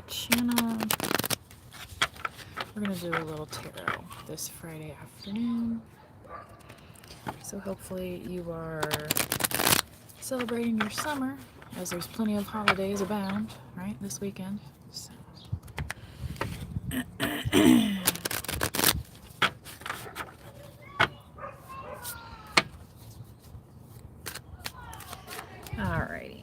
Shanna. We're going to do a little tarot this Friday afternoon. So hopefully you are celebrating your summer, as there's plenty of holidays abound, right, this weekend. So. Alrighty.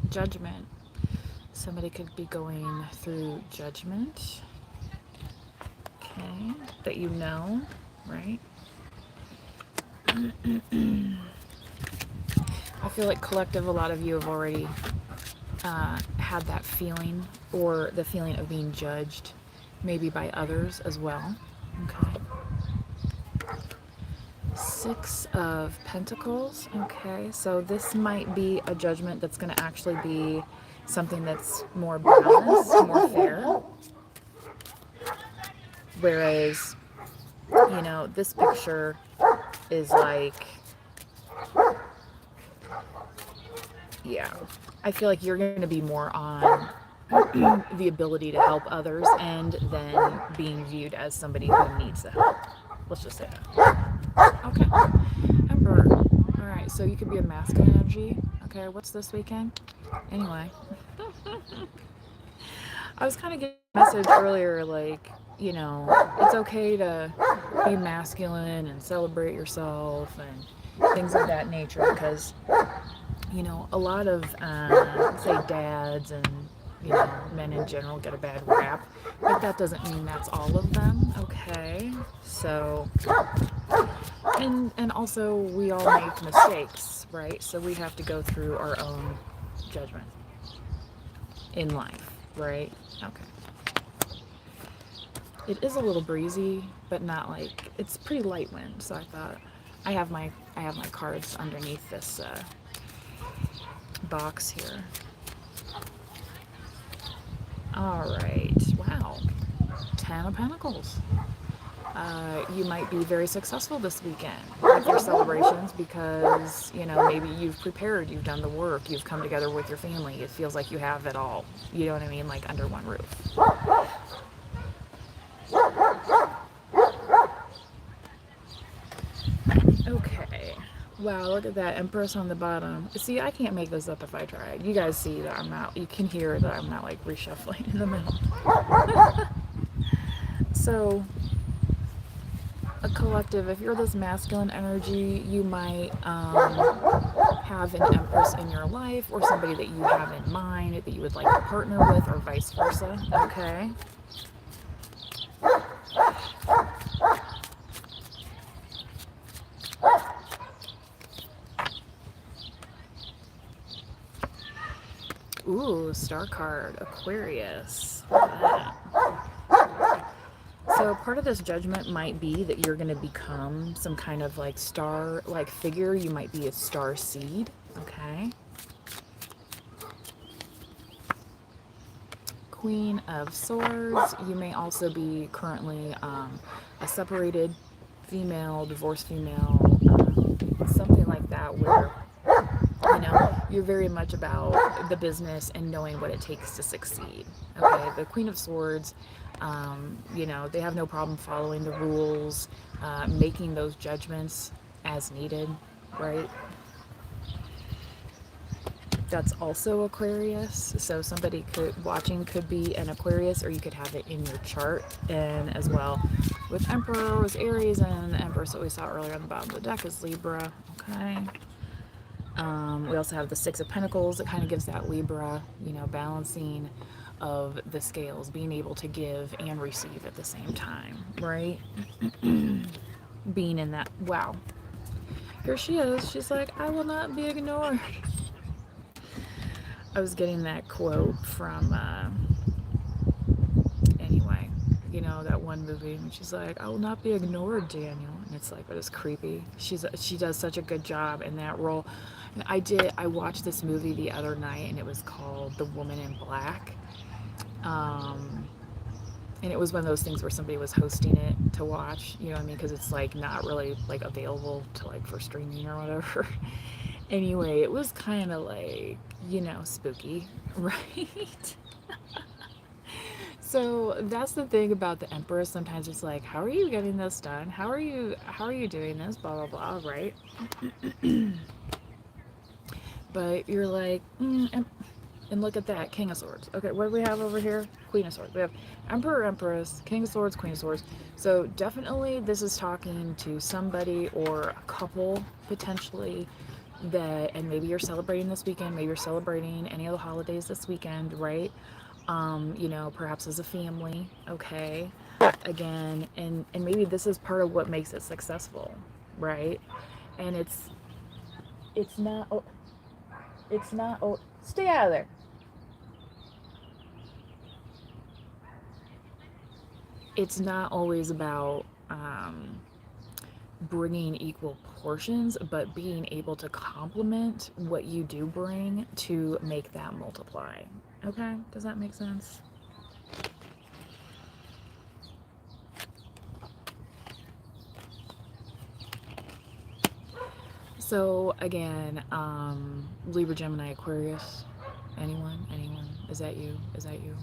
Judgment. Somebody could be going through judgment. Okay. That you know, right? I feel like collective, a lot of you have already had that feeling, or the feeling of being judged, maybe by others as well. Okay. Six of Pentacles. Okay, so this might be a judgment that's going to actually be something that's more balanced, more fair. Whereas, you know, this picture is like, yeah, I feel like you're going to be more on the ability to help others and then being viewed as somebody who needs the help. Let's just say that. Okay. Emperor. All right, so you could be a masculine energy. Okay, what's this weekend? Anyway. I was kind of getting a message earlier, like, you know, it's okay to be masculine and celebrate yourself and things of that nature, because, you know, a lot of, say, dads and, you know, men in general get a bad rap, but that doesn't mean that's all of them, okay? So, and also we all make mistakes, right? So we have to go through our own judgment in life, right? Okay. It is a little breezy, but not like, it's pretty light wind, so I thought I have my cards underneath this box here. All right. Wow. 10 of Pentacles. You might be very successful this weekend with your celebrations because, you know, maybe you've prepared, you've done the work, you've come together with your family. It feels like you have it all, you know what I mean, like under one roof. Okay. Wow, look at that Empress on the bottom. See, I can't make this up if I tried. You guys see that I'm not, you can hear that I'm not like reshuffling in the middle. So, a collective, if you're this masculine energy, you might have an Empress in your life, or somebody that you have in mind that you would like to partner with, or vice versa. Okay. Ooh, star card, Aquarius. So part of this judgment might be that you're going to become some kind of like star-like figure. You might be a star seed, okay? Queen of Swords. You may also be currently a separated female, divorced female, something like that, where, you know, you're very much about the business and knowing what it takes to succeed. Okay, the Queen of Swords, you know, they have no problem following the rules, making those judgments as needed, right? That's also Aquarius. So somebody watching could be an Aquarius, or you could have it in your chart. And as well, with Emperor was Aries, and Empress, what we saw earlier on the bottom of the deck, is Libra. Okay. We also have the Six of Pentacles. It kind of gives that Libra, you know, balancing of the scales, being able to give and receive at the same time, right? Being in that, wow. Here she is. She's like, I will not be ignored. I was getting that quote from, anyway, you know, that one movie, and she's like, I will not be ignored, Daniel. It's like, but it's creepy. She does such a good job in that role. And I watched this movie the other night, and it was called The Woman in Black. Um, and it was one of those things where somebody was hosting it to watch, you know what I mean? Because it's like not really like available to like for streaming or whatever. Anyway, it was kind of like, you know, spooky, right? So that's the thing about the Empress. Sometimes it's like, how are you getting this done? How are you doing this? Blah blah blah, right? But you're like, and look at that, King of Swords. Okay, what do we have over here? Queen of Swords. We have Emperor, Empress, King of Swords, Queen of Swords. So definitely this is talking to somebody or a couple potentially that, and maybe you're celebrating this weekend, maybe you're celebrating any of the holidays this weekend, right? You know, perhaps as a family, okay? Again, and maybe this is part of what makes it successful, right? And it's not, oh, it's not, oh, stay out of there. It's not always about bringing equal portions, but being able to complement what you do bring to make that multiply. Okay, does that make sense? So again, Libra, Gemini, Aquarius. Anyone? Anyone? Is that you? Is that you?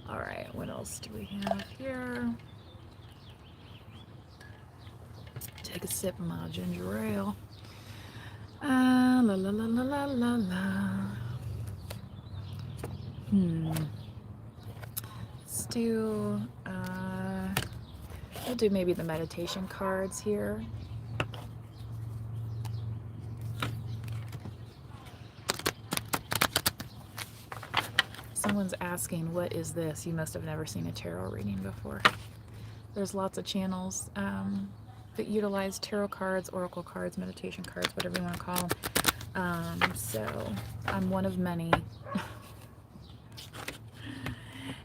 All right, what else do we have here? Take a sip of my ginger ale. La la la la la la la. Let's do, we'll do maybe the meditation cards here. Someone's asking, what is this? You must have never seen a tarot reading before. There's lots of channels that utilize tarot cards, oracle cards, meditation cards, whatever you want to call them. So I'm one of many.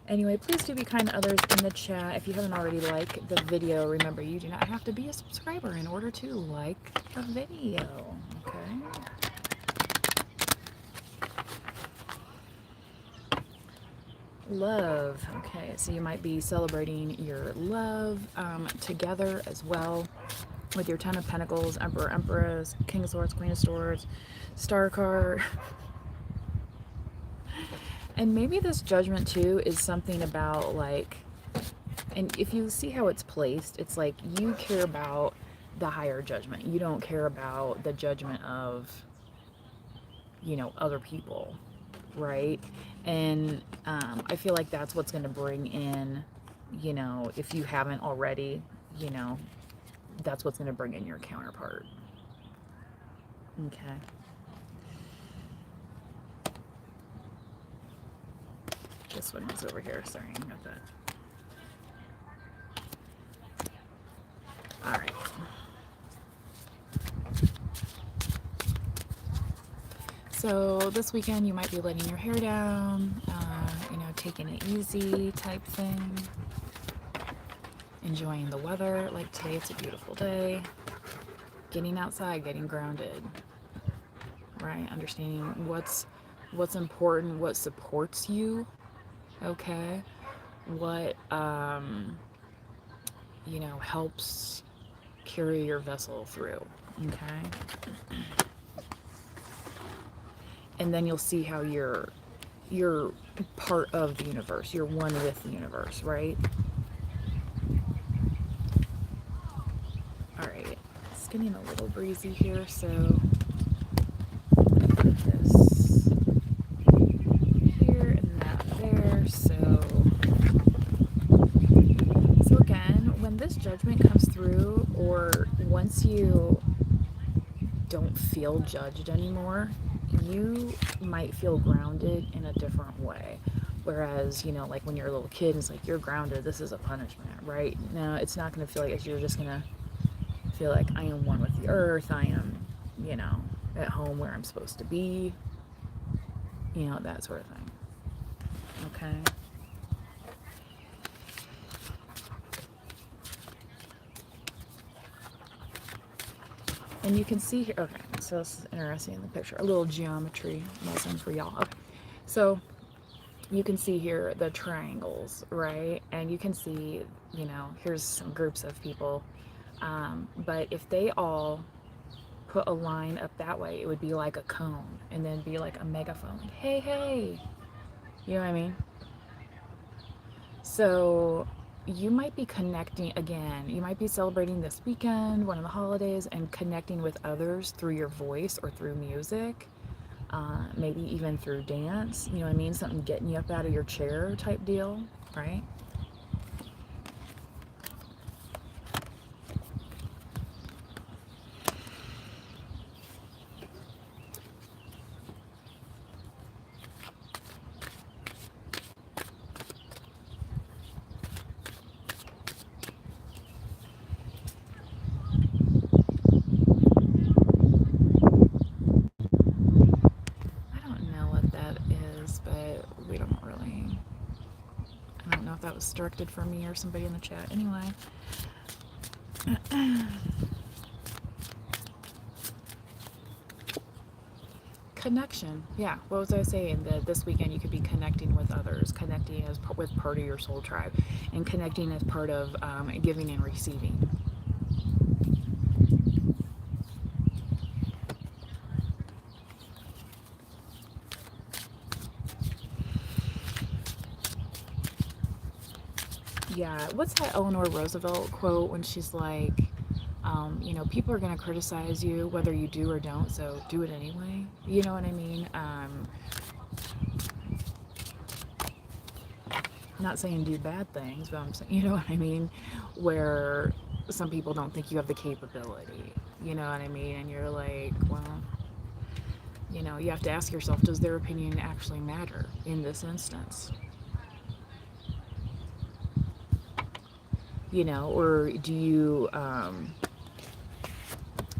Anyway, please do be kind to others in the chat. If you haven't already liked the video, remember you do not have to be a subscriber in order to like the video, okay? Love. Okay, so you might be celebrating your love together as well with your Ten of Pentacles, Emperor, Empress, King of Swords, Queen of Swords, Star card. And maybe this Judgment too is something about like, and if you see how it's placed, it's like you care about the higher judgment. You don't care about the judgment of, you know, other people, right? And I feel like that's what's going to bring in, you know, if you haven't already, you know, that's what's going to bring in your counterpart. Okay. This one is over here. Sorry, I got that. All right. So this weekend you might be letting your hair down, you know, taking it easy type thing. Enjoying the weather. Like today, it's a beautiful day. Getting outside, getting grounded, right? Understanding what's important, what supports you, okay? What, you know, helps carry your vessel through, okay? And then you'll see how you're part of the universe. You're one with the universe, right? All right, it's getting a little breezy here, so put this here and that there. So again, when this judgment comes through, or once you don't feel judged anymore, you might feel grounded in a different way. Whereas, you know, like when you're a little kid, it's like you're grounded, this is a punishment, right? No, it's not going to feel like you're just going to feel like I am one with the earth, I am, you know, at home where I'm supposed to be, you know, that sort of thing. Okay. And you can see here, okay, so this is interesting in the picture. A little geometry lessons for y'all. Okay. So you can see here the triangles, right? And you can see, here's some groups of people. But if they all put a line up that way, it would be like a cone and then be like a megaphone. Like, hey, hey. You know what I mean? So you might be connecting again. You might be celebrating this weekend, one of the holidays, and connecting with others through your voice or through music, maybe even through dance. You know what I mean? Something getting you up out of your chair type deal, right? I don't know what that is, but we don't really. I don't know if that was directed for me or somebody in the chat. Anyway. Connection. Yeah. What was I saying? That this weekend you could be connecting with others, connecting with part of your soul tribe, and connecting as part of giving and receiving. Yeah. What's that Eleanor Roosevelt quote when she's like, people are going to criticize you whether you do or don't, so do it anyway. You know what I mean? Not saying do bad things, but I'm saying, you know what I mean? Where some people don't think you have the capability. You know what I mean? And you're like, well, you have to ask yourself, does their opinion actually matter in this instance? Or do you,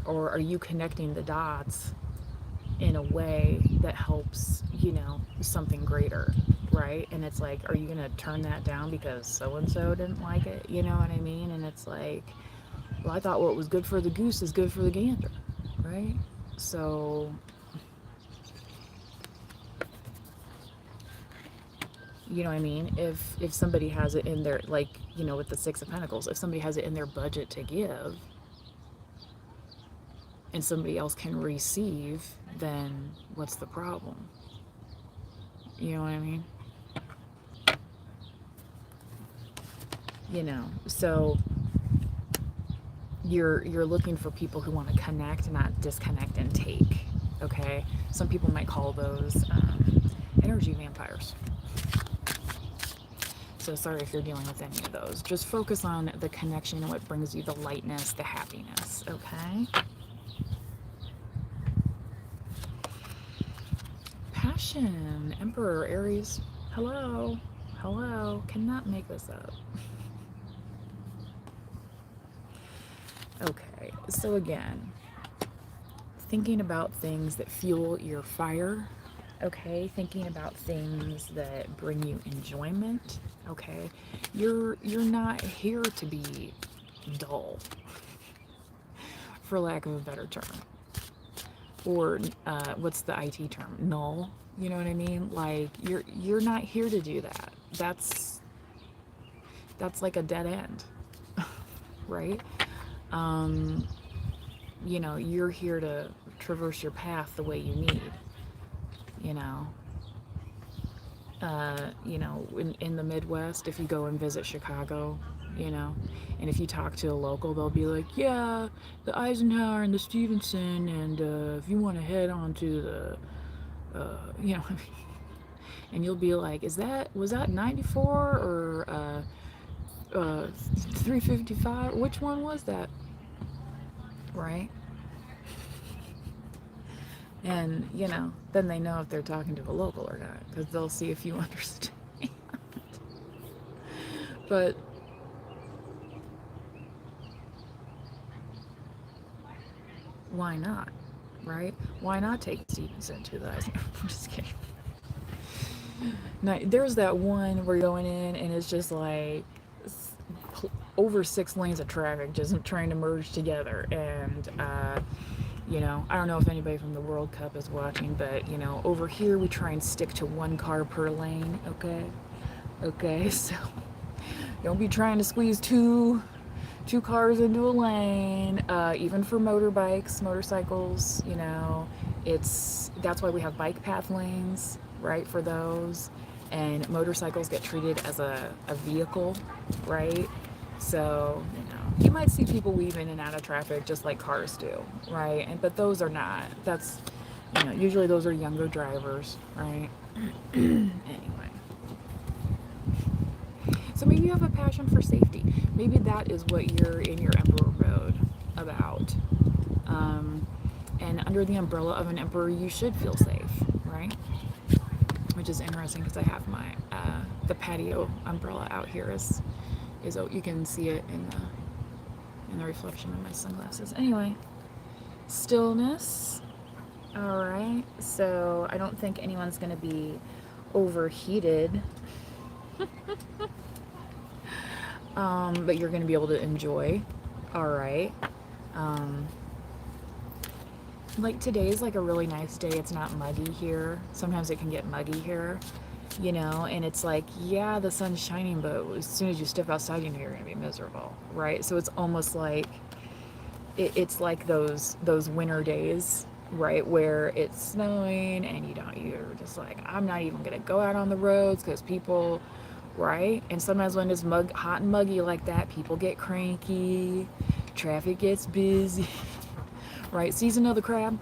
or are you connecting the dots in a way that helps, something greater, right? And it's like, are you going to turn that down because so and so didn't like it? You know what I mean? And it's like, well, I thought what was good for the goose is good for the gander, right? So, you know what I mean? If somebody has it in their, like, with the Six of Pentacles, if somebody has it in their budget to give and somebody else can receive, then what's the problem? You know what I mean? So you're looking for people who want to connect, not disconnect and take. Okay, some people might call those energy vampires. So sorry if you're dealing with any of those. Just focus on the connection and what brings you the lightness, the happiness. Okay. Passion, Emperor, Aries. Hello, hello. Cannot make this up. Okay, so again, thinking about things that fuel your fire, okay? Thinking about things that bring you enjoyment, okay? You're not here to be dull, for lack of a better term. Or what's the IT term? Null. You know what I mean? Like you're not here to do that. That's like a dead end, right? You're here to traverse your path the way you need. In the Midwest, if you go and visit Chicago, and if you talk to a local, they'll be like, yeah, the Eisenhower and the Stevenson, and if you want to head on to the, and you'll be like, was that 94 or 355? Which one was that? Right? And, then they know if they're talking to a local or not, because they'll see if you understand. But why not? Right? Why not take Stevenson to the Eisenhower? I'm just kidding. Now, there's that one where you're going in and it's just like over 6 lanes of traffic just trying to merge together. And you know, I don't know if anybody from the World Cup is watching, but you know, over here we try and stick to 1 car per lane. Okay, so don't be trying to squeeze two cars into a lane. Even for motorbikes, motorcycles, you know, that's why we have bike path lanes, right, for those. And motorcycles get treated as a vehicle, right? So, you know, you might see people weave in and out of traffic just like cars do, right? But those are not. That's, you know, usually those are younger drivers, right? Anyway. So maybe you have a passion for safety. Maybe that is what you're in your emperor mode about. And under the umbrella of an emperor, you should feel safe, right? Which is interesting because I have my the patio umbrella out here is you can see it in the reflection of my sunglasses. Anyway, stillness. All right. So I don't think anyone's going to be overheated. But you're going to be able to enjoy. All right. Like today's like a really nice day. It's not muggy here. Sometimes it can get muggy here, you know, and it's like, yeah, the sun's shining, but as soon as you step outside, you know you're going to be miserable, right? So it's almost like it's like those winter days, right, where it's snowing and you're just like, I'm not even going to go out on the roads because people, right? And sometimes when it's hot and muggy like that, people get cranky, traffic gets busy. Right, season of the crab,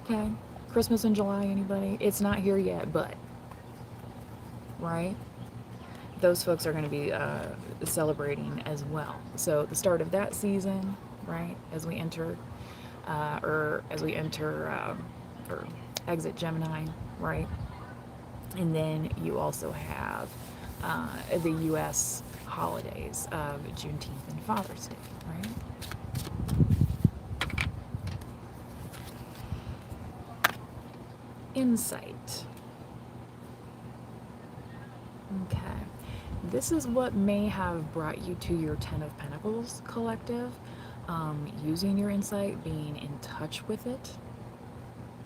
okay? Christmas in July, anybody? It's not here yet, but, right? Those folks are going to be celebrating as well. So the start of that season, right, as we enter, or exit Gemini, right? And then you also have the U.S. holidays of Juneteenth and Father's Day, right? Insight. Okay. This is what may have brought you to your Ten of Pentacles collective. Using your insight, being in touch with it.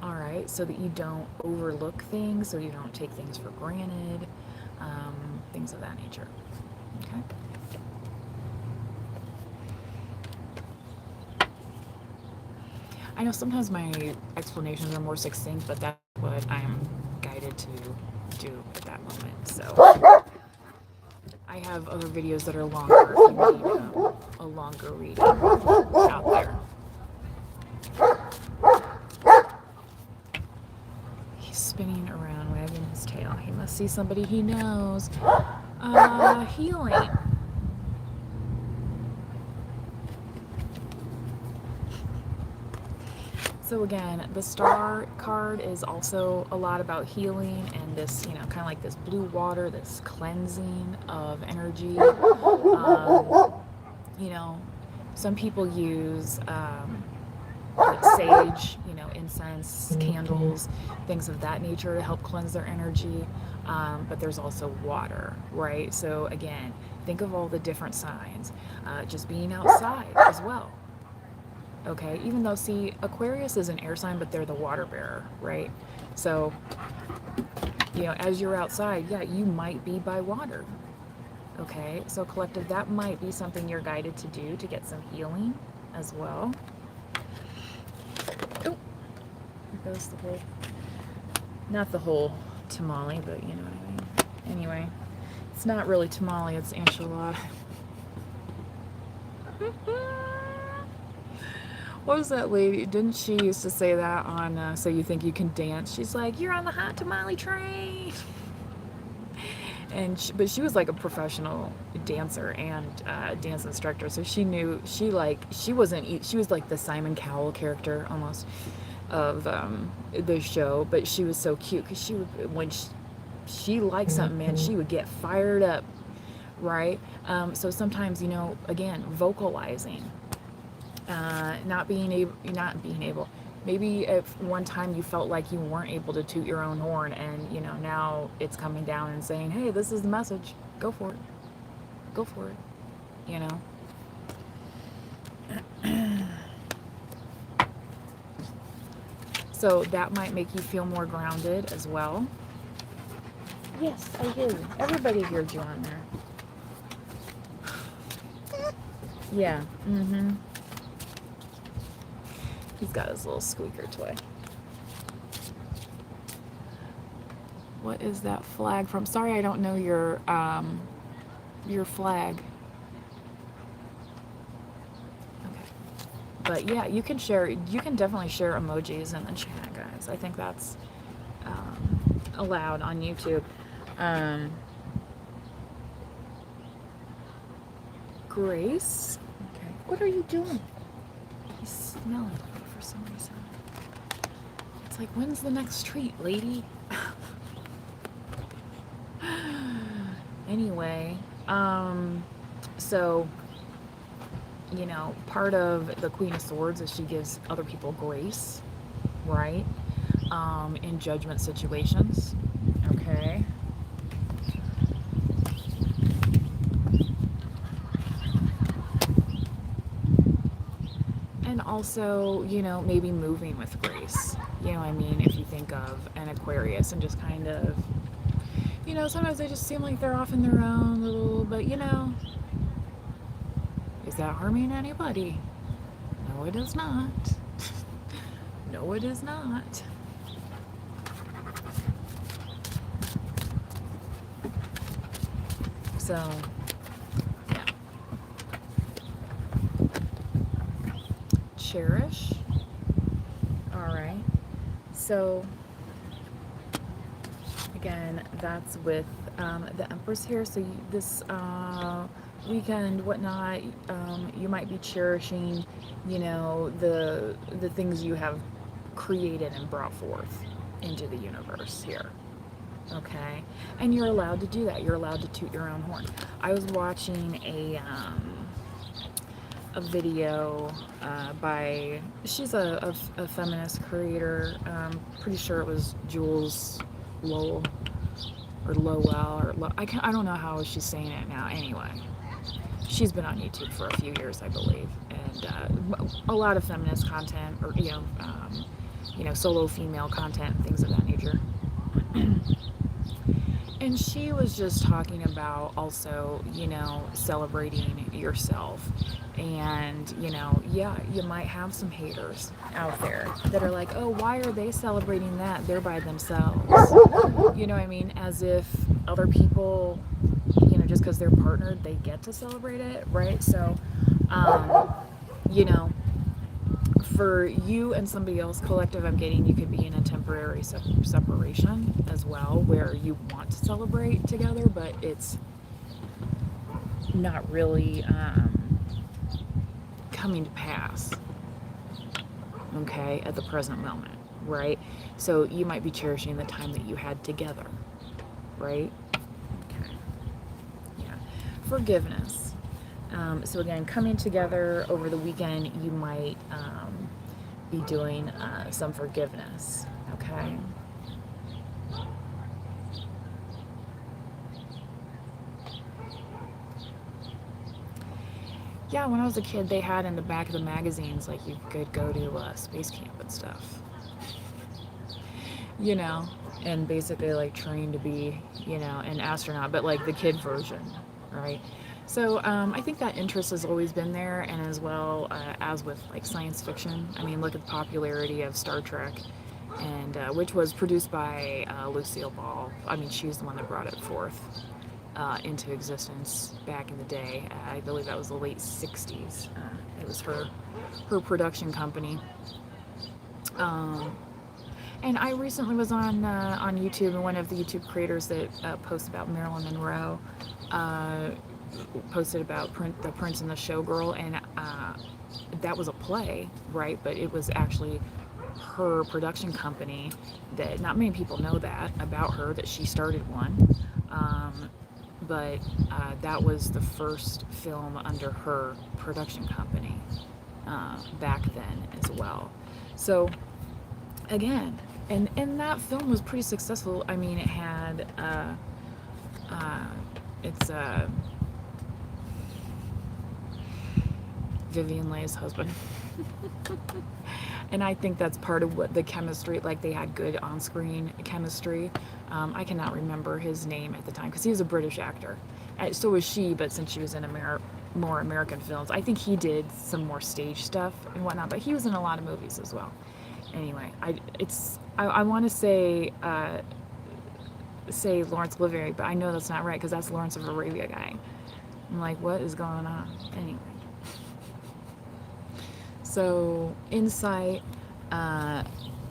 All right. So that you don't overlook things, so you don't take things for granted, things of that nature. Okay. I know sometimes my explanations are more succinct, but that's what I am guided to do at that moment. So I have other videos that are longer if you need a longer reading out there. He's spinning around, wagging his tail. He must see somebody he knows. Healing. So again, the Star card is also a lot about healing and this, you know, kind of like this blue water, this cleansing of energy. You know, some people use like sage, you know, incense, candles, things of that nature to help cleanse their energy. But there's also water, right? So again, think of all the different signs. Just being outside as well. Okay, even though, see, Aquarius is an air sign, but they're the water bearer, right? So, you know, as you're outside, yeah, you might be by water. Okay, so collective, that might be something you're guided to do to get some healing as well. Oh, there goes the whole, not the whole tamale, but you know what I mean. Anyway, it's not really tamale, it's enchilada. What was that lady? Didn't she used to say that on So You Think You Can Dance? She's like, you're on the hot tamale train. And but she was like a professional dancer and dance instructor, so she knew she was like the Simon Cowell character almost of the show, but she was so cute because she would, when she liked something, man, she would get fired up, right? So sometimes, you know, again, vocalizing. Not being able, maybe at one time you felt like you weren't able to toot your own horn, and you know, now it's coming down and saying, hey, this is the message, go for it, you know. So that might make you feel more grounded as well. Yes, I hear you. Everybody hears you on there. Yeah. Mm-hmm. He's got his little squeaker toy. What is that flag from? Sorry, I don't know your flag. Okay. But yeah, you can share. You can definitely share emojis in the chat, guys. I think that's allowed on YouTube. Grace. Okay. What are you doing? He's smelling me for some reason. It's like, when's the next treat, lady? Anyway, so, you know, part of the Queen of Swords is she gives other people grace, right? In judgment situations, okay? And also, you know, maybe moving with grace. You know what I mean? If you think of an Aquarius and just kind of, you know, sometimes they just seem like they're off in their own little, but you know, is that harming anybody? No, it is not. No, it is not. So, yeah. Cherish. All right. So, again, that's with the Empress here. So this weekend, whatnot, you might be cherishing, you know, the things you have created and brought forth into the universe here. Okay, and you're allowed to do that. You're allowed to toot your own horn. I was watching a video by, she's a feminist creator. Pretty sure it was Jules Lowell or Lowell or I don't know how she's saying it now. Anyway, she's been on YouTube for a few years, I believe, and a lot of feminist content, or you know, solo female content, things of that nature. And she was just talking about also, you know, celebrating yourself. And, you know, yeah, you might have some haters out there that are like, oh, why are they celebrating that? They're by themselves. You know what I mean? As if other people, you know, just because they're partnered, they get to celebrate it, right? So, you know, for you and somebody else collective, I'm getting you could be in a temporary separation as well, where you want to celebrate together, but it's not really coming to pass, okay, at the present moment, right? So you might be cherishing the time that you had together, right? Okay. Yeah. Forgiveness. So again, coming together over the weekend, you might be doing some forgiveness, okay? Yeah, when I was a kid, they had in the back of the magazines, like, you could go to space camp and stuff, you know, and basically like train to be, you know, an astronaut, but like the kid version, right? So I think that interest has always been there, and as well as with like science fiction. I mean, look at the popularity of Star Trek, and which was produced by Lucille Ball. I mean, she's the one that brought it forth into existence back in the day. I believe that was the late 60s. It was her production company. And I recently was on YouTube, and one of the YouTube creators that posts about Marilyn Monroe posted about The Prince and the Showgirl, and that was a play, right? But it was actually her production company that, not many people know that about her, that she started one. But that was the first film under her production company back then as well. So again, and that film was pretty successful. I mean, it had it's Vivian Leigh's husband. And I think that's part of what the chemistry, like they had good on-screen chemistry. I cannot remember his name at the time because he was a British actor. So was she, but since she was in more American films, I think he did some more stage stuff and whatnot. But he was in a lot of movies as well. Anyway, I want to say Lawrence Olivier, but I know that's not right because that's Lawrence of Arabia guy. I'm like, what is going on? Anyway. So insight,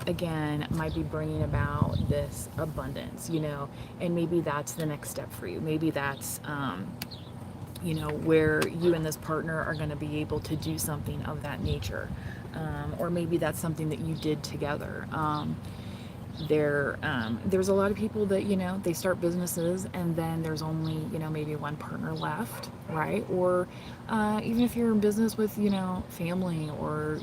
again, might be bringing about this abundance, and maybe that's the next step for you. Maybe that's, where you and this partner are going to be able to do something of that nature. Or maybe that's something that you did together. There's a lot of people that they start businesses and then there's only maybe one partner left, right? Or even if you're in business with family or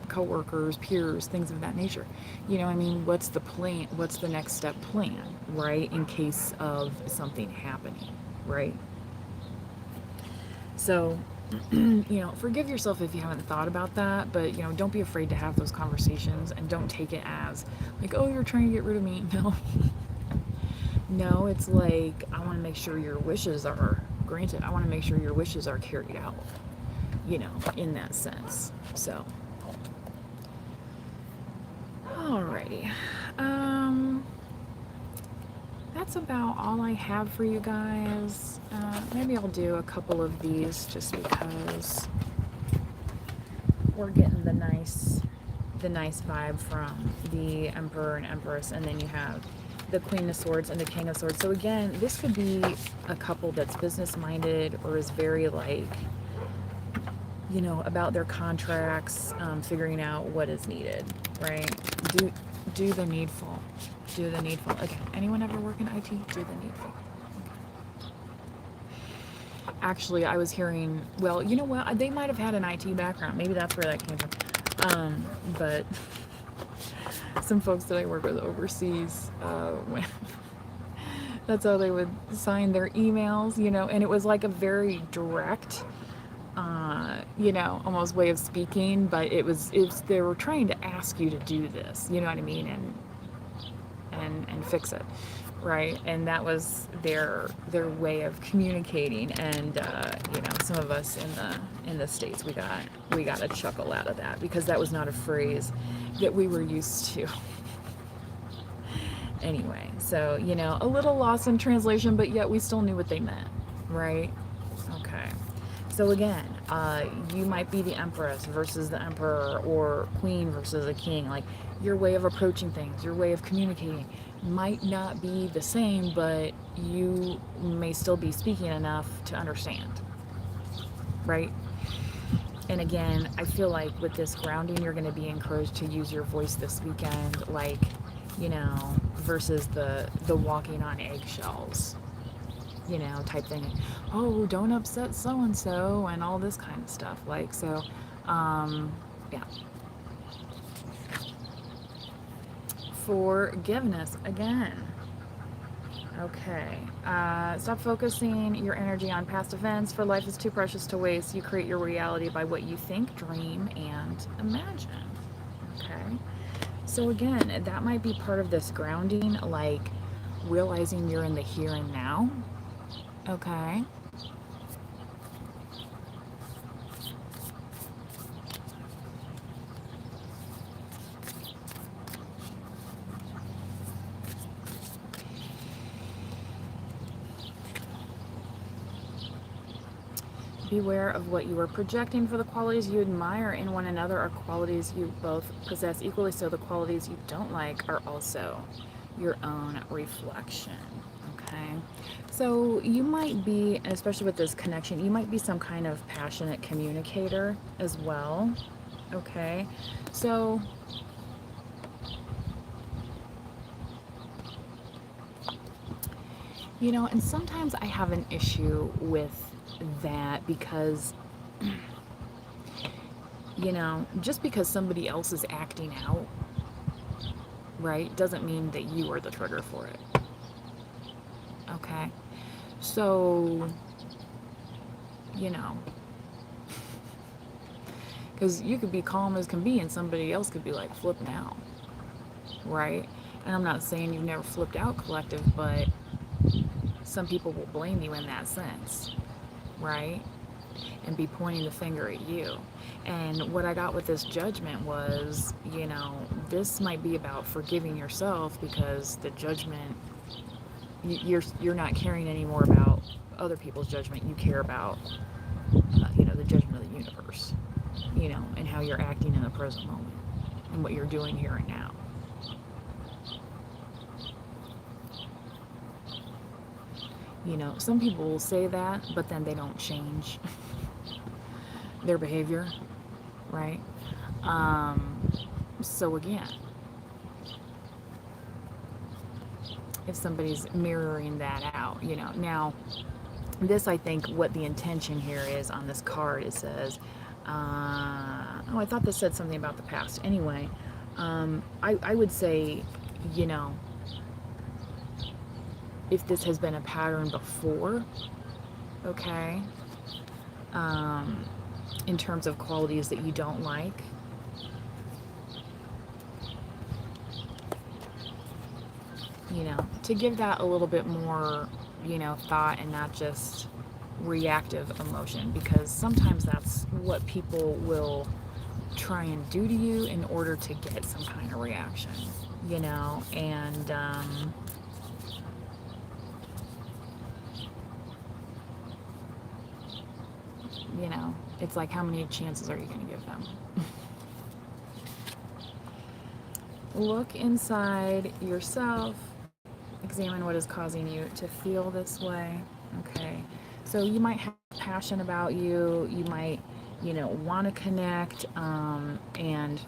co-workers, peers, things of that nature, what's the plan, what's the next step plan, right, in case of something happening, right? So forgive yourself if you haven't thought about that, but don't be afraid to have those conversations and don't take it as like, oh, you're trying to get rid of me. No. No, it's like, I want to make sure your wishes are granted. I want to make sure your wishes are carried out, in that sense. So, alrighty. That's about all I have for you guys. Maybe I'll do a couple of these just because we're getting the nice vibe from the Emperor and Empress, and then you have the Queen of Swords and the King of Swords. So again, this could be a couple that's business minded or is very like, about their contracts, figuring out what is needed, right? Do the needful. Do the needful. Okay. Anyone ever work in IT? Do the needful. Actually, I was hearing, well, you know what? They might have had an IT background. Maybe that's where that came from. But some folks that I work with overseas, that's how they would sign their emails, and it was like a very direct, almost way of speaking, but it was they were trying to ask you to do this, you know what I mean, and fix it, right? And that was their way of communicating. And some of us in the States, we got a chuckle out of that because that was not a phrase that we were used to. Anyway, so a little lost in translation, but yet we still knew what they meant, right? Okay. So again, you might be the Empress versus the Emperor, or Queen versus a King. Like, your way of approaching things, your way of communicating might not be the same, but you may still be speaking enough to understand, right? And again, I feel like with this grounding, you're going to be encouraged to use your voice this weekend, like, versus the walking on eggshells, type thing. Oh, don't upset so-and-so and all this kind of stuff. Like, so, yeah. Forgiveness, again. Okay. Stop focusing your energy on past events, for life is too precious to waste. You create your reality by what you think, dream, and imagine. Okay. So again, that might be part of this grounding, like realizing you're in the here and now. Okay. Beware of what you are projecting, for the qualities you admire in one another are qualities you both possess equally, so the qualities you don't like are also your own reflection. Okay, so you might be, especially with this connection, you might be some kind of passionate communicator as well. Okay, so and sometimes I have an issue with that because just because somebody else is acting out, right, doesn't mean that you are the trigger for it. Okay, so Because you could be calm as can be and somebody else could be like flipping out, right? And I'm not saying you've never flipped out, collective, but some people will blame you in that sense, right? And be pointing the finger at you. And what I got with this judgment was, this might be about forgiving yourself, because the judgment, you're not caring anymore about other people's judgment. You care about, the judgment of the universe, and how you're acting in the present moment and what you're doing here and now. Some people will say that, but then they don't change their behavior, right? So again, if somebody's mirroring that out, now this, I think what the intention here is on this card, it says, I thought this said something about the past. Anyway, I would say, if this has been a pattern before, okay, in terms of qualities that you don't like, to give that a little bit more, thought, and not just reactive emotion, because sometimes that's what people will try and do to you in order to get some kind of reaction, and it's like, how many chances are you going to give them? Look inside yourself, examine what is causing you to feel this way. Okay, so you might have passion about you might, want to connect, and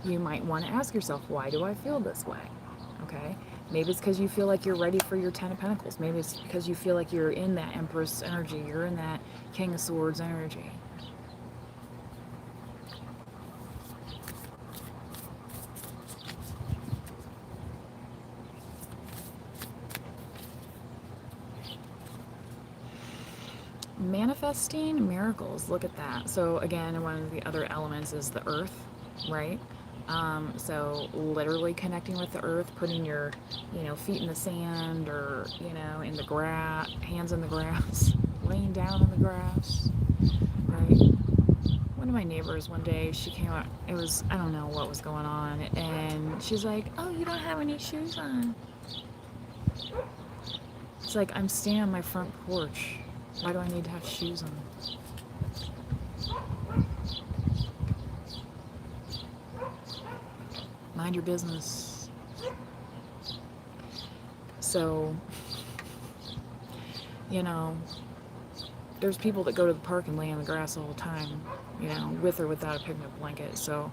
you might want to ask yourself, why do I feel this way? Okay, maybe it's because you feel like you're ready for your Ten of Pentacles. Maybe it's because you feel like you're in that Empress energy, you're in that King of Swords energy. Manifesting miracles, look at that. So again, one of the other elements is the earth, right? So literally connecting with the earth, putting your, feet in the sand, or, in the grass, hands in the grass, laying down in the grass, right? One of my neighbors one day, she came out, I don't know what was going on, and she's like, oh, you don't have any shoes on. It's like, I'm standing on my front porch. Why do I need to have shoes on? Mind your business. So, there's people that go to the park and lay on the grass all the time, with or without a picnic blanket. So,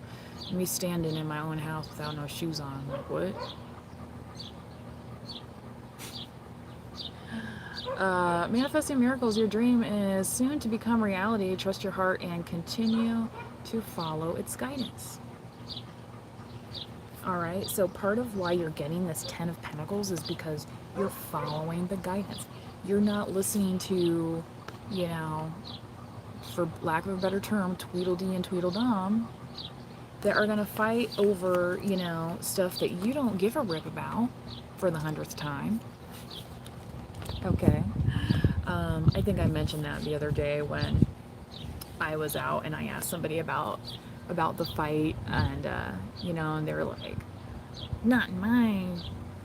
me standing in my own house without no shoes on, I'm like, what? Manifesting miracles, your dream is soon to become reality. Trust your heart and continue to follow its guidance. All right, so part of why you're getting this Ten of Pentacles is because you're following the guidance. You're not listening to, for lack of a better term, Tweedledee and Tweedledum, that are going to fight over, stuff that you don't give a rip about for the 100th time. Okay. I think I mentioned that the other day when I was out and I asked somebody about the fight, and and they were like, not in my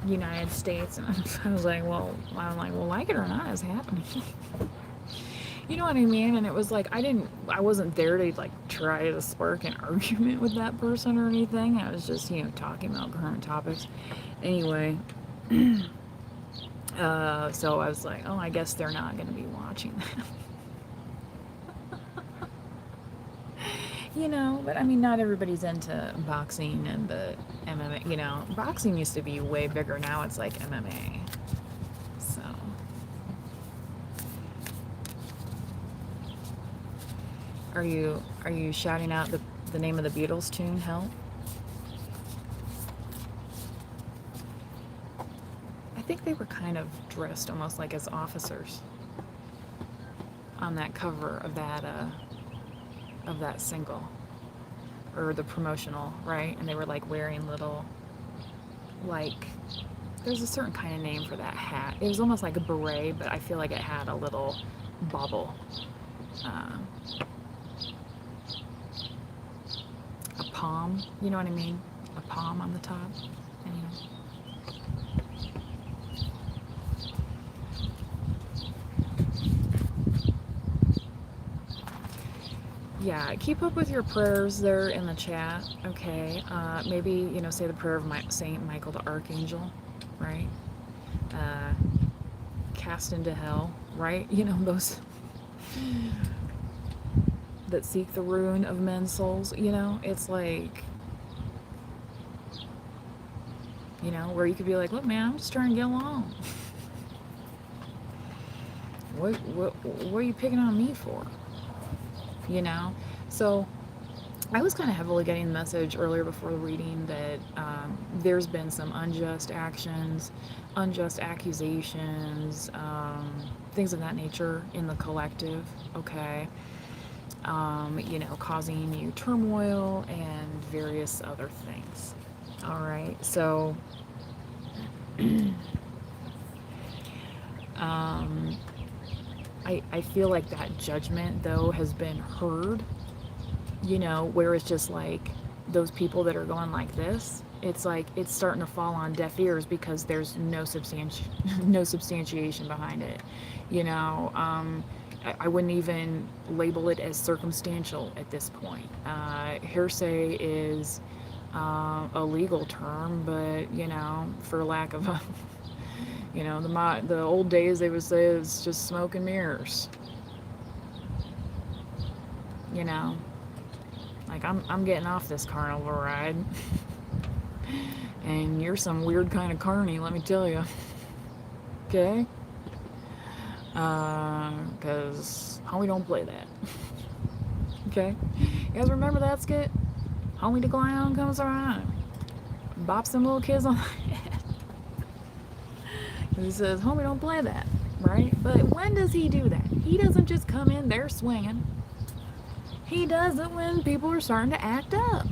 United States, and I was like, well, like it or not, it's happening. You know what I mean? And it was like, I wasn't there to like try to spark an argument with that person or anything. I was just, talking about current topics. Anyway, so I was like, oh, I guess they're not going to be watching that. But I mean, not everybody's into boxing and the MMA. Boxing used to be way bigger. Now it's like MMA. So, are you shouting out the name of the Beatles tune, Help? I think they were kind of dressed almost like as officers on that cover of that of that single or the promotional, right? And they were like wearing little, like, there's a certain kind of name for that hat. It was almost like a beret, but I feel like it had a little bobble, um, a palm, you know what I mean? A palm on the top. Anyway. Yeah, keep up with your prayers there in the chat, okay? Maybe, you know, say the prayer of Saint Michael the Archangel, right? Uh, cast into hell, right? You know, those that seek the ruin of men's souls, you know? It's like, you know, where you could be like, look, man, I'm just trying to get along. What are you picking on me for? You know? So I was kind of heavily getting the message earlier before the reading that there's been some unjust actions, unjust accusations, things of that nature in the collective, okay? You know, causing you turmoil and various other things. All right, so um, I feel like that judgment, though, has been heard, you know, where it's just like those people that are going like this, it's like it's starting to fall on deaf ears because there's no no substantiation behind it, you know. I wouldn't even label it as circumstantial at this point. Hearsay is a legal term, but you know, for lack of a, you know, the old days they would say it's just smoke and mirrors. You know, like I'm getting off this carnival ride, and you're some weird kind of carny, let me tell you. Okay. Because homie don't play that. Okay? You guys remember that skit? Homie the clown comes around, bops them little kids on the head. He says, homie don't play that, right? But when does he do that? He doesn't just come in there swinging. He does it when people are starting to act up.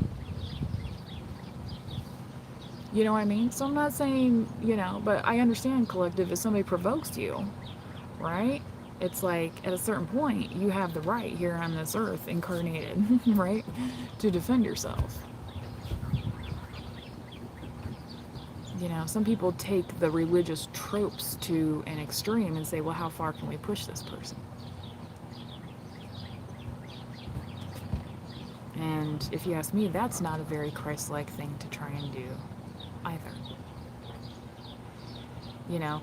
You know what I mean? So I'm not saying, you know, but I understand collective if somebody provokes you, right? It's like at a certain point you have the right here on this earth incarnated, right, to defend yourself. You know, some people take the religious tropes to an extreme and say, well, how far can we push this person? And if you ask me, that's not a very Christ-like thing to try and do either. You know,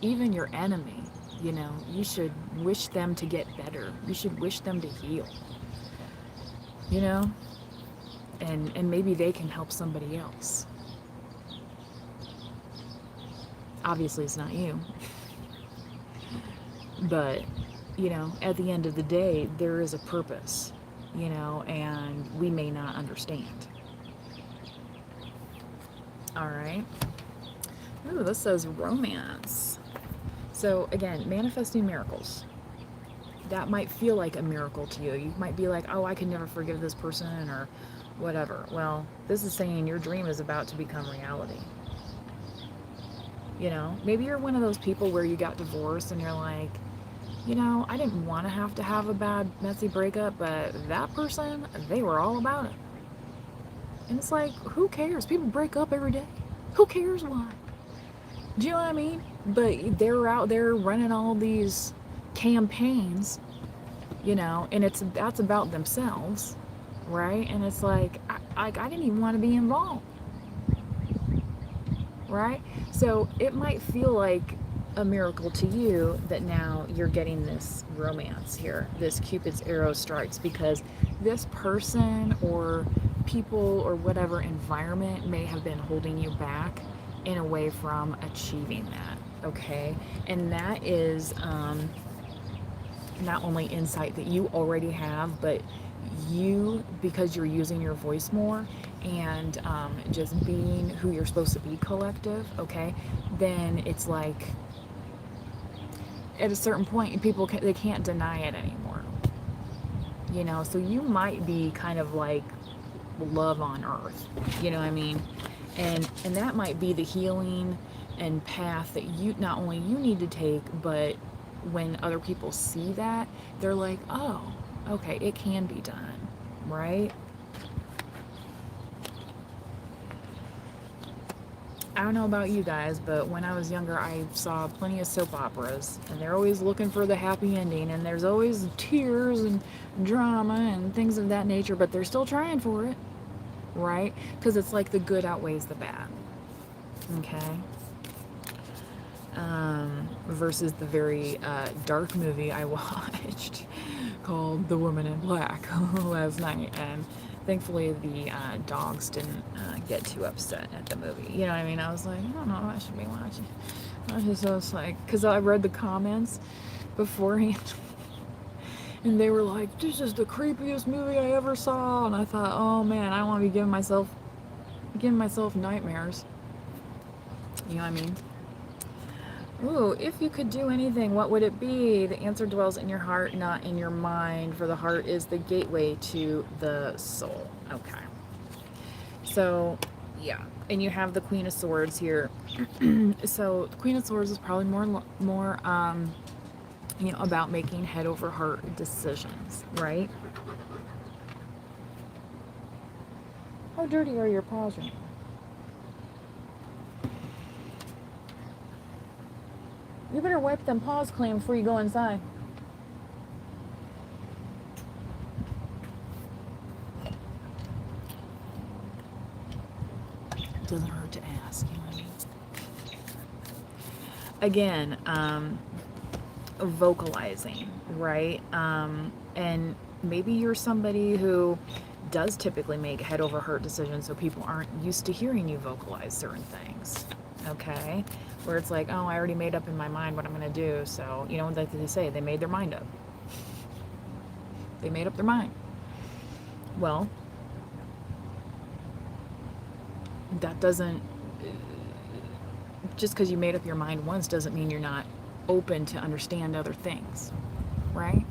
even your enemy, you know, you should wish them to get better. You should wish them to heal. You know? And maybe they can help somebody else. Obviously it's not you. But, you know, at the end of the day, there is a purpose, you know, and we may not understand. All right. Ooh, this says romance. So again, manifesting miracles. That might feel like a miracle to you. You might be like, oh, I can never forgive this person or whatever. Well, this is saying your dream is about to become reality. You know, maybe you're one of those people where you got divorced and you're like, you know, I didn't want to have a bad, messy breakup, but that person, they were all about it. And it's like, who cares? People break up every day. Who cares why? Do you know what I mean? But they're out there running all these campaigns, you know, and that's about themselves, right? And it's like, I didn't even want to be involved, right? So it might feel like a miracle to you that now you're getting this romance here, this Cupid's arrow strikes, because this person or people or whatever environment may have been holding you back in a way from achieving that, okay? And that is not only insight that you already have, but you, because you're using your voice more and just being who you're supposed to be, collective, okay? Then it's like at a certain point, people they can't deny it anymore. you know, so you might be kind of like love on earth, you know what I mean? And that might be the healing and path that you not only you need to take, but when other people see that, they're like, oh, okay, it can be done, right? I don't know about you guys, but when I was younger, I saw plenty of soap operas, and they're always looking for the happy ending, and there's always tears and drama and things of that nature, but they're still trying for it, right? Because it's like the good outweighs the bad, okay? Versus the very dark movie I watched called The Woman in Black last night, and thankfully the dogs didn't get too upset at the movie. You know what I mean? I was like, I don't know, I should be watching. I was like, because I read the comments beforehand, and they were like, this is the creepiest movie I ever saw, and I thought, oh man, I don't want to be giving myself nightmares. You know what I mean? Ooh, if you could do anything, what would it be? The answer dwells in your heart, not in your mind, for the heart is the gateway to the soul. Okay. So, yeah. And you have the Queen of Swords here. So, the Queen of Swords is probably more you know, about making head over heart decisions, right? How dirty are your paws right now? You better wipe them paws clean before you go inside. It doesn't hurt to ask, you know what I mean? Again, vocalizing, right? And maybe you're somebody who does typically make head over heart decisions, so people aren't used to hearing you vocalize certain things, okay? Where it's like, oh, I already made up in my mind what I'm going to do. So, you know what they say? They made their mind up. They made up their mind. Well, that doesn't, just because you made up your mind once doesn't mean you're not open to understand other things, right?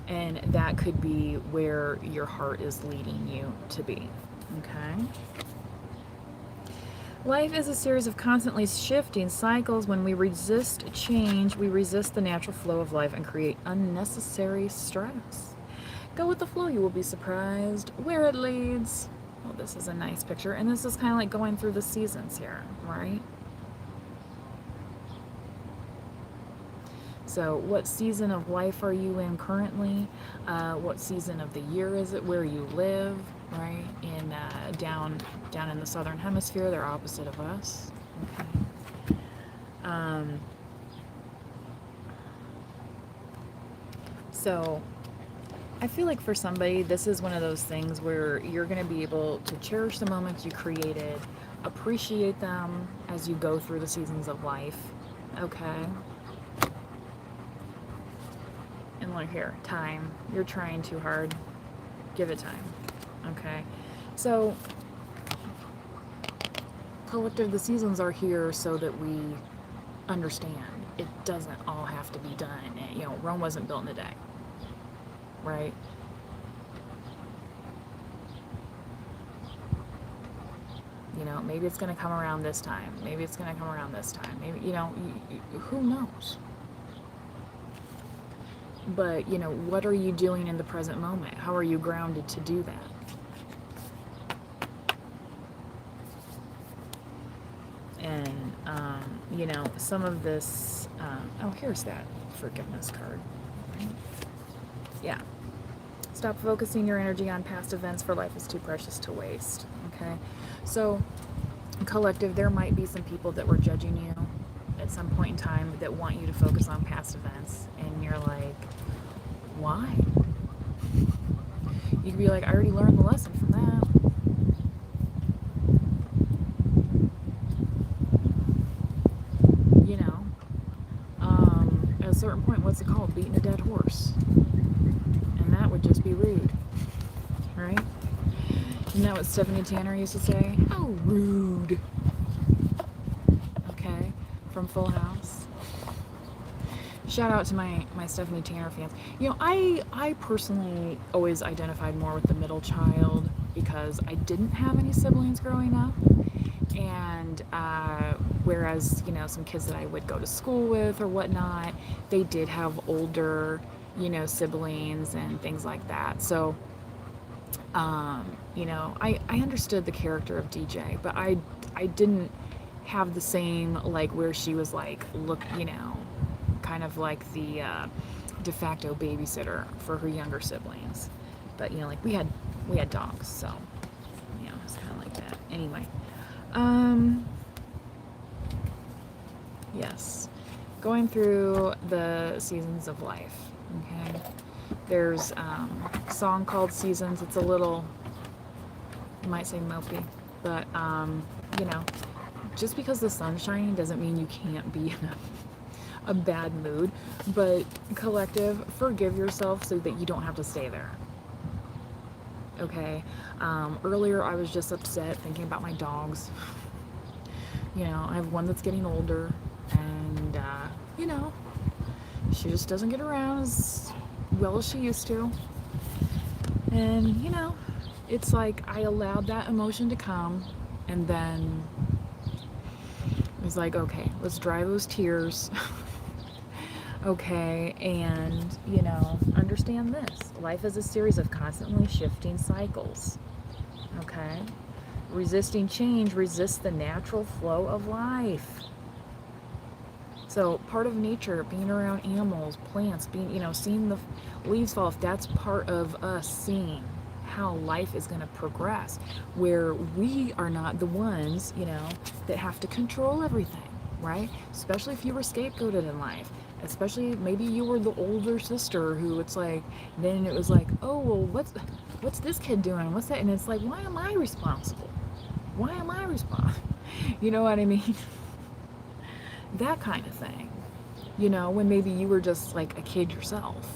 And that could be where your heart is leading you to be, okay? Life is a series of constantly shifting cycles. When we resist change, we resist the natural flow of life and create unnecessary stress. Go with the flow, you will be surprised where it leads. Oh, this is a nice picture. And this is kind of like going through the seasons here, right? So what season of life are you in currently? What season of the year is it? Where you live, right? In down in the southern hemisphere, they're opposite of us. Okay. So I feel like for somebody, this is one of those things where you're going to be able to cherish the moments you created, appreciate them as you go through the seasons of life. Okay. And like here, time. You're trying too hard. Give it time. Okay. So, collective, the seasons are here so that we understand it doesn't all have to be done. You know, Rome wasn't built in a day. Right? You know, maybe it's going to come around this time. Maybe it's going to come around this time. Maybe, you know, who knows? But, you know, what are you doing in the present moment? How are you grounded to do that? And, you know, some of this, oh, here's that forgiveness card. Right? Yeah. Stop focusing your energy on past events, for life is too precious to waste. Okay? So, collective, there might be some people that were judging you at some point in time that want you to focus on past events, and you're like, why? You could be like, I already learned the lesson from that. You know, at a certain point, what's it called? Beating a dead horse. And that would just be rude, right? Isn't that what Stephanie Tanner used to say? How rude. Okay, from Full House. shout out to my Stephanie Tanner fans. You know, I personally always identified more with the middle child because I didn't have any siblings growing up, and whereas you know some kids that I would go to school with or whatnot, they did have older, you know, siblings and things like that. So you know, I understood the character of DJ, but I didn't have the same like where she was like look, you know, kind of like the de facto babysitter for her younger siblings. But you know, like we had dogs, so you know, it's kind of like that. Anyway, um, yes, going through the seasons of life. Okay, there's a song called Seasons. It's a little, you might say mopey, but you know, just because the sun's shining doesn't mean you can't be in a bad mood. But collective, forgive yourself so that you don't have to stay there. Okay. Earlier, I was just upset thinking about my dogs. You know, I have one that's getting older, and you know, she just doesn't get around as well as she used to. And you know, it's like I allowed that emotion to come, and then it was like, okay, let's dry those tears. Okay, and you know, understand this. Life is a series of constantly shifting cycles. Okay? Resisting change resists the natural flow of life. So, part of nature, being around animals, plants, being, you know, seeing the leaves fall off, that's part of us seeing how life is going to progress, where we are not the ones, you know, that have to control everything, right? Especially if you were scapegoated in life. Especially maybe you were the older sister who it's like, then it was like, oh, well, what's this kid doing? What's that? And it's like, why am I responsible? Why am I responsible? You know what I mean? That kind of thing. You know, when maybe you were just like a kid yourself,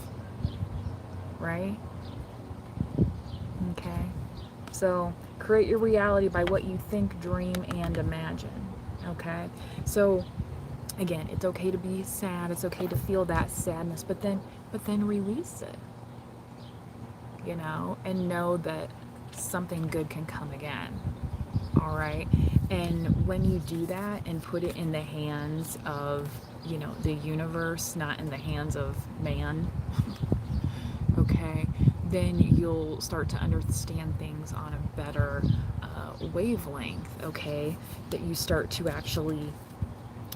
right? Okay. So create your reality by what you think, dream, and imagine. Okay. So again, it's okay to be sad. It's okay to feel that sadness, but then release it. You know, and know that something good can come again. All right. And when you do that and put it in the hands of, you know, the universe, not in the hands of man, okay, then you'll start to understand things on a better wavelength, okay, that you start to actually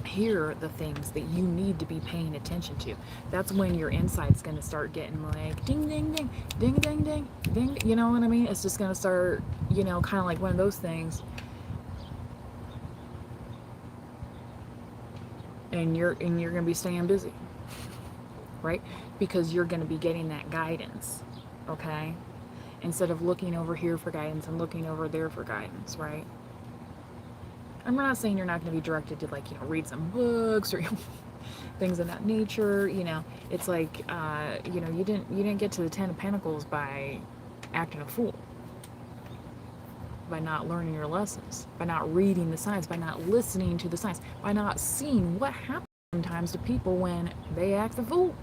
hear the things that you need to be paying attention to. That's when your insight's going to start getting like ding ding ding ding ding ding ding, you know what I mean? It's just going to start, you know, kind of like one of those things, and you're going to be staying busy, right? Because you're going to be getting that guidance, okay, instead of looking over here for guidance and looking over there for guidance, right? I'm not saying you're not going to be directed to, like, you know, read some books or things of that nature. You know, it's like, you know, you didn't get to the Ten of Pentacles by acting a fool, by not learning your lessons, by not reading the signs, by not listening to the signs, by not seeing what happens sometimes to people when they act the fool.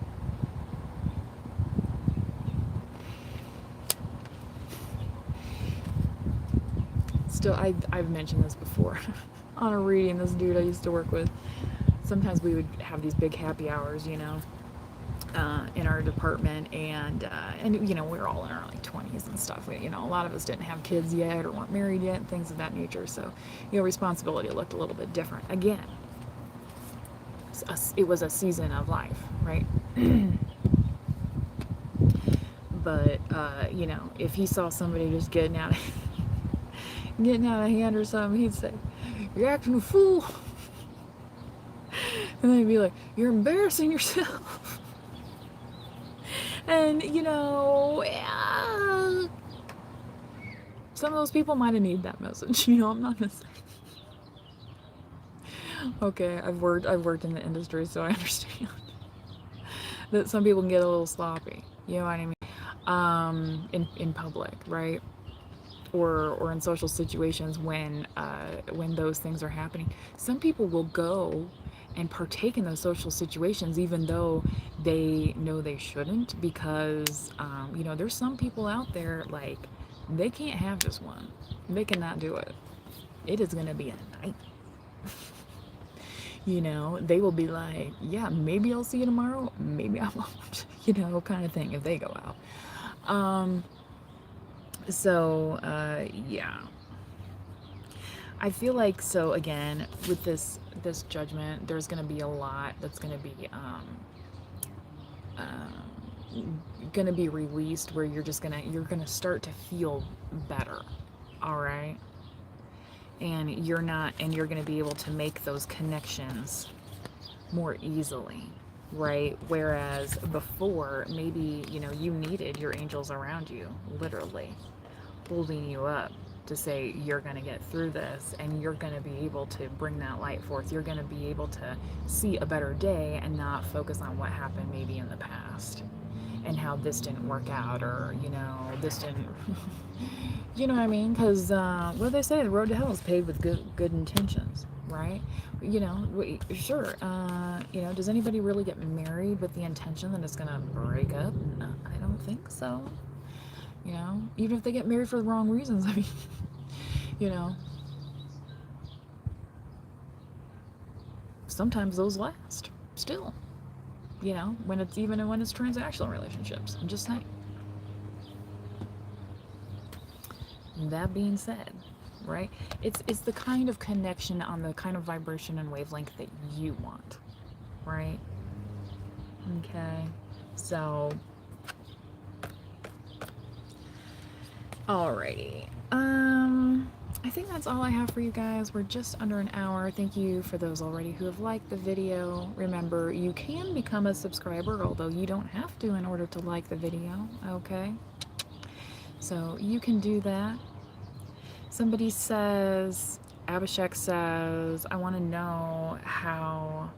Still, I've mentioned this before on a reading. This dude I used to work with, sometimes we would have these big happy hours, you know, in our department, and you know, we were all in our like 20s and stuff. You know, a lot of us didn't have kids yet or weren't married yet, things of that nature. So, you know, responsibility looked a little bit different. Again, it was a season of life, right? But you know, if he saw somebody just getting out of hand or something, he'd say, "You're acting a fool," and then he'd be like, "You're embarrassing yourself." And you know, some of those people might have needed that message. You know, I'm not gonna say. Okay, I've worked in the industry, so I understand that some people can get a little sloppy. You know what I mean? In public, right? Or in social situations when those things are happening. Some people will go and partake in those social situations, even though they know they shouldn't, because you know, there's some people out there, like, they can't have this one. They cannot do it. It is going to be a night. You know, they will be like, yeah, maybe I'll see you tomorrow, maybe I won't, you know, kind of thing, if they go out. Yeah, I feel like, so again, with this judgment, there's going to be a lot that's going to be released, where you're going to start to feel better. All right? And you're going to be able to make those connections more easily, right? Whereas before, maybe, you know, you needed your angels around you, literally holding you up to say, you're going to get through this, and you're going to be able to bring that light forth. You're going to be able to see a better day and not focus on what happened maybe in the past and how this didn't work out, or, you know, this didn't, you know what I mean? Because what do they say? The road to hell is paved with good intentions, right? You know, sure. You know, does anybody really get married with the intention that it's going to break up? No, I don't think so. You know, even if they get married for the wrong reasons, I mean, you know, sometimes those last still, you know, when it's transactional relationships. I'm just saying. That being said, right, it's the kind of connection on the kind of vibration and wavelength that you want, right? Okay, so alrighty. I think that's all I have for you guys. We're just under an hour. Thank you for those already who have liked the video. Remember, you can become a subscriber, although you don't have to in order to like the video, okay? So you can do that. Somebody says, Abhishek says, I want to know how,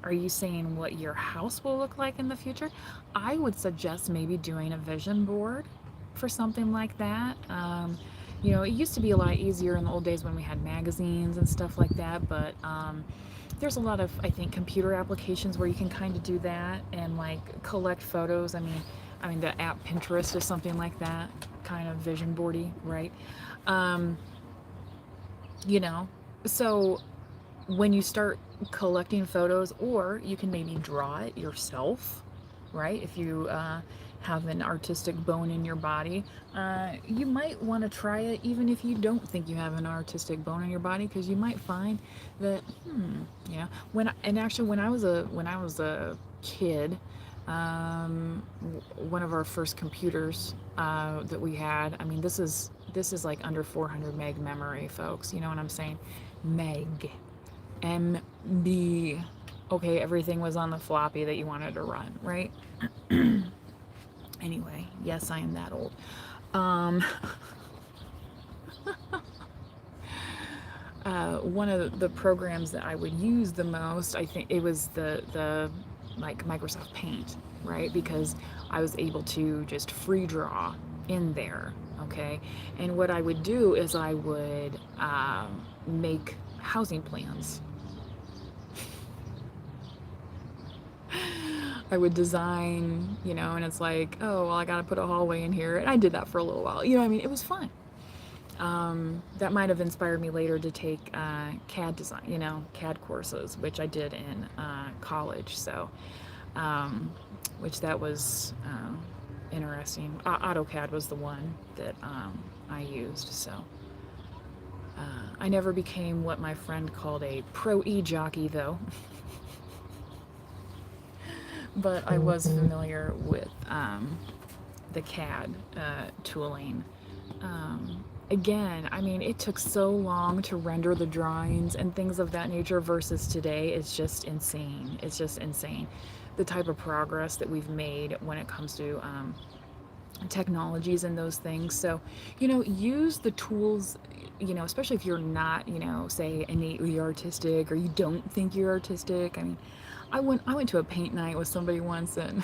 are you saying what your house will look like in the future? I would suggest maybe doing a vision board for something like that. You know, it used to be a lot easier in the old days when we had magazines and stuff like that, but there's a lot of, I think, computer applications where you can kind of do that and like collect photos. I mean, the app Pinterest is something like that, kind of vision boardy, right? You know, so when you start collecting photos, or you can maybe draw it yourself, right? If you have an artistic bone in your body, you might want to try it even if you don't think you have an artistic bone in your body, because you might find that, yeah. When I was a kid, one of our first computers that we had, I mean, this is like under 400 meg memory, folks. You know what I'm saying? Meg. MB. Okay, everything was on the floppy that you wanted to run, right? Anyway, yes, I am that old. One of the programs that I would use the most, I think it was the like Microsoft Paint, right? Because I was able to just free draw in there, okay? And what I would do is I would make housing plans. I would design, you know, and it's like, oh, well, I got to put a hallway in here. And I did that for a little while. You know what I mean? It was fun. That might have inspired me later to take CAD design, you know, CAD courses, which I did in college. So, which that was interesting. AutoCAD was the one that I used. So, I never became what my friend called a pro e-jockey, though. But I was familiar with the CAD tooling. Again, I mean, it took so long to render the drawings and things of that nature versus today. It's just insane. It's just insane. The type of progress that we've made when it comes to technologies and those things. So, you know, use the tools, you know, especially if you're not, you know, say innately artistic, or you don't think you're artistic. I mean, I went to a paint night with somebody once, and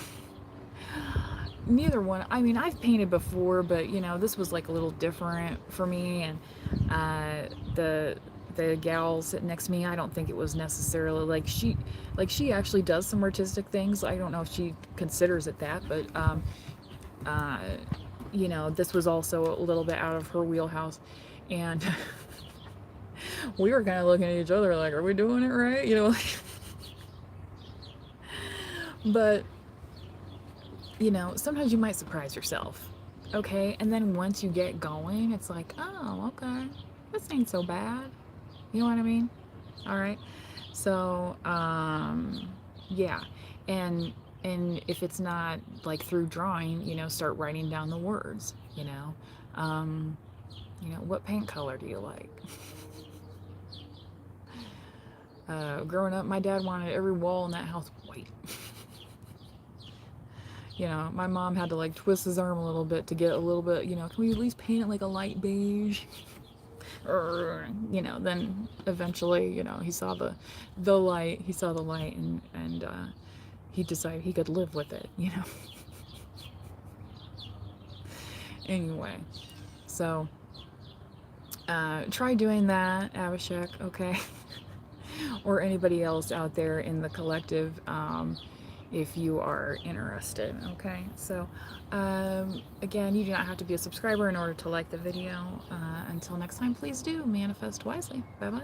neither one, I mean, I've painted before, but you know, this was like a little different for me. And the the gal sitting next to me, I don't think it was necessarily like she actually does some artistic things. I don't know if she considers it that, but uh, you know, this was also a little bit out of her wheelhouse, and we were kind of looking at each other like, are we doing it right? You know, but you know, sometimes you might surprise yourself. Okay, and then once you get going, it's like, oh, okay, this ain't so bad. You know what I mean? All right. So, yeah, and if it's not like through drawing, you know, start writing down the words. Um, you know, what paint color do you like? Growing up, my dad wanted every wall in that house white. You know, my mom had to like twist his arm a little bit to get a little bit, you know, can we at least paint it like a light beige? Or, you know, then eventually, you know, he saw the light, and he decided he could live with it, you know. Anyway, so try doing that, Abhishek, okay? Or anybody else out there in the collective, if you are interested, okay? So again, you do not have to be a subscriber in order to like the video. Until next time, please do manifest wisely. Bye bye.